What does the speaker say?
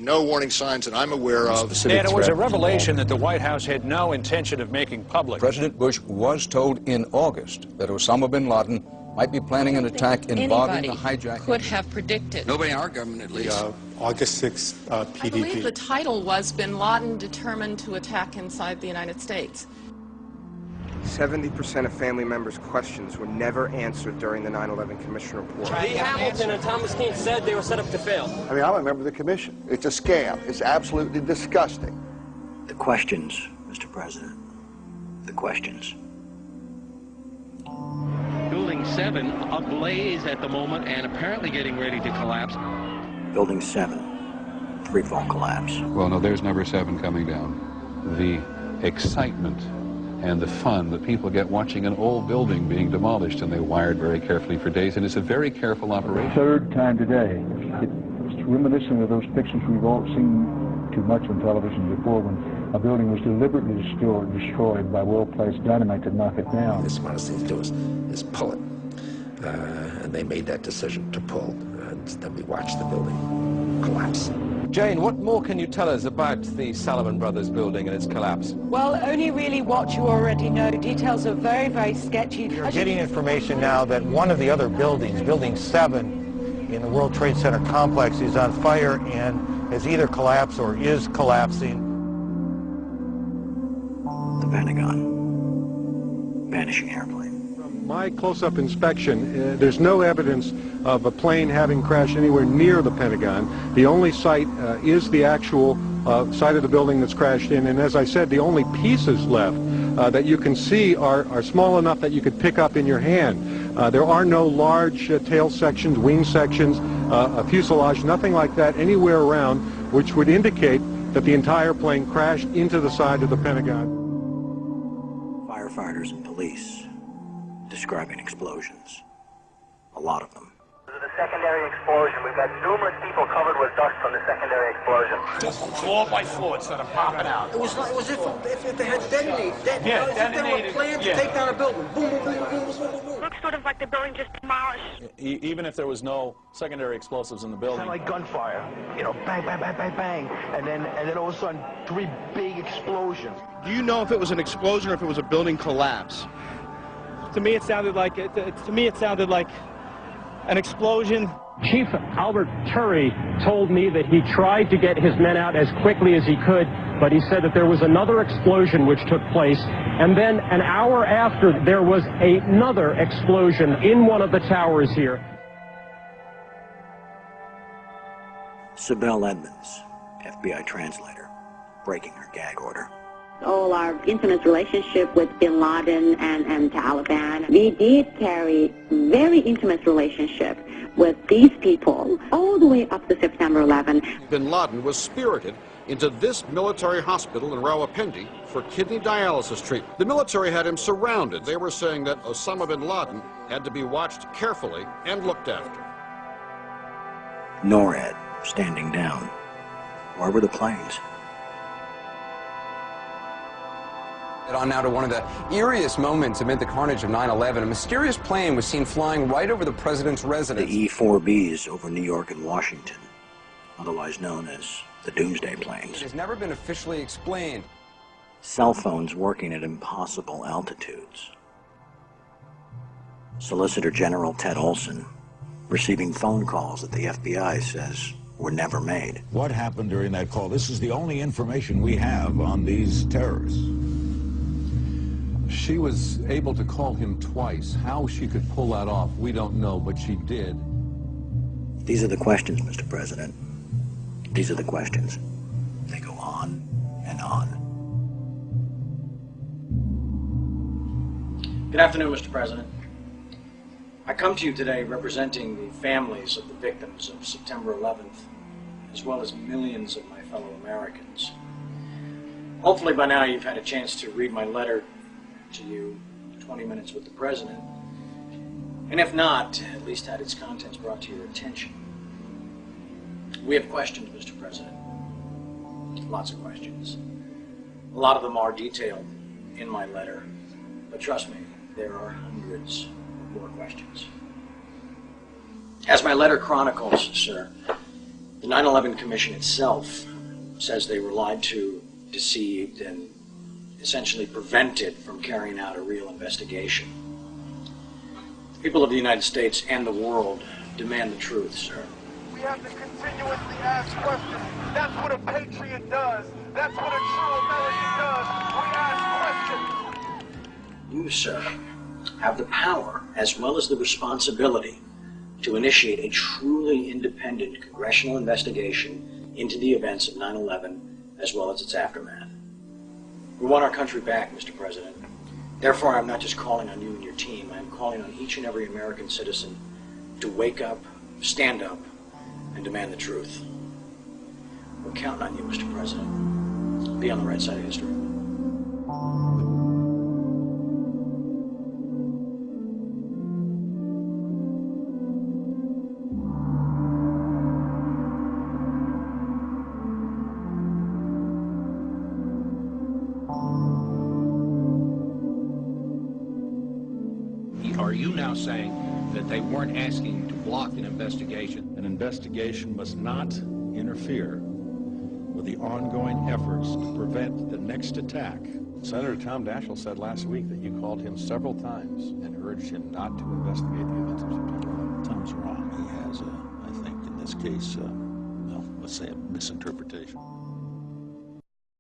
no warning signs that I'm aware of. And it was a revelation that the White House had no intention of making public. President Bush was told in August that Osama bin Laden might be planning an attack involving the hijacking. Could have predicted. Nobody in our government, at least. August 6th, PDP. I believe the title was Bin Laden determined to attack inside the United States. 70% of family members' questions were never answered during the 9/11 Commission report. Lee Hamilton and Thomas Keane said they were set up to fail. I mean, I'm a member of the commission. It's a scam. It's absolutely disgusting. The questions, Mr. President. The questions. Building 7 ablaze at the moment and apparently getting ready to collapse. Building 7, freefall collapse. Well, no, there's number 7 coming down. The excitement and the fun that people get watching an old building being demolished, and they wired very carefully for days, and it's a very careful operation. Third time today. It's reminiscent of those pictures we've all seen too much on television before, when a building was deliberately destroyed by well-placed dynamite to knock it down. The smartest thing to do is pull it. And they made that decision to pull, and then we watched the building collapse. Jane, what more can you tell us about the Salomon Brothers building and its collapse? Well, only really what you already know. Details are very, very sketchy. We're getting information now that one of the other buildings, Building 7 in the World Trade Center complex, is on fire and has either collapsed or is collapsing. The Pentagon. Vanishing airplane. From my close-up inspection, there's no evidence of a plane having crashed anywhere near the Pentagon. The only site is the actual site of the building that's crashed in, and as I said, the only pieces left that you can see are small enough that you could pick up in your hand. There are no large tail sections, wing sections, a fuselage, nothing like that anywhere around, which would indicate that the entire plane crashed into the side of the Pentagon. Firefighters and police describing explosions. A lot of them. The secondary explosion. We've got numerous people covered with dust from the secondary explosion. Just floor by floor instead of popping out. It was if they had detonated. Yeah, if they were planned to take down a building. Boom, boom, boom, boom, boom, boom, boom. Looks sort of like the building just demolished. Even if there was no secondary explosives in the building. Kind of like gunfire. You know, bang, bang, bang, bang, bang. And then all of a sudden, 3 big explosions. Do you know if it was an explosion or if it was a building collapse? To me, it sounded like an explosion. Chief Albert Turry told me that he tried to get his men out as quickly as he could, but he said that there was another explosion which took place, and then an hour after there was another explosion in one of the towers here. Sibel Edmonds, FBI translator, breaking her gag order. All our intimate relationship with bin Laden and Taliban. We did carry very intimate relationship with these people all the way up to September 11. Bin Laden was spirited into this military hospital in Rawalpindi for kidney dialysis treatment. The military had him surrounded. They were saying that Osama bin Laden had to be watched carefully and looked after. NORAD standing down. Where were the planes? On now to one of the eeriest moments amid the carnage of 9/11. A mysterious plane was seen flying right over the president's residence. The E-4Bs over New York and Washington, otherwise known as the Doomsday Planes. It has never been officially explained. Cell phones working at impossible altitudes. Solicitor General Ted Olson receiving phone calls that the FBI says were never made. What happened during that call? This is the only information we have on these terrorists. She was able to call him twice. How she could pull that off, we don't know, but she did. These are the questions, Mr. President. These are the questions. They go on and on. Good afternoon, Mr. President. I come to you today representing the families of the victims of September 11th, as well as millions of my fellow Americans. Hopefully by now you've had a chance to read my letter to you, 20 Minutes with the President, and if not, at least had its contents brought to your attention. We have questions, Mr. President. Lots of questions. A lot of them are detailed in my letter, but trust me, there are hundreds of more questions. As my letter chronicles, sir, The 9/11 Commission itself says they were lied to, deceived, and essentially prevented from carrying out a real investigation. The people of the United States and the world demand the truth, sir. We have to continuously ask questions. That's what a patriot does. That's what a true American does. We ask questions. You, sir, have the power as well as the responsibility to initiate a truly independent congressional investigation into the events of 9/11 as well as its aftermath. We want our country back, Mr. President. Therefore, I'm not just calling on you and your team. I'm calling on each and every American citizen to wake up, stand up, and demand the truth. We're counting on you, Mr. President. Be on the right side of history. Are you now saying that they weren't asking to block an investigation? An investigation must not interfere with the ongoing efforts to prevent the next attack. Senator Tom Daschle said last week that you called him several times and urged him not to investigate the events of September 11th. Tom's wrong. He has, I think, in this case, well, let's say a misinterpretation.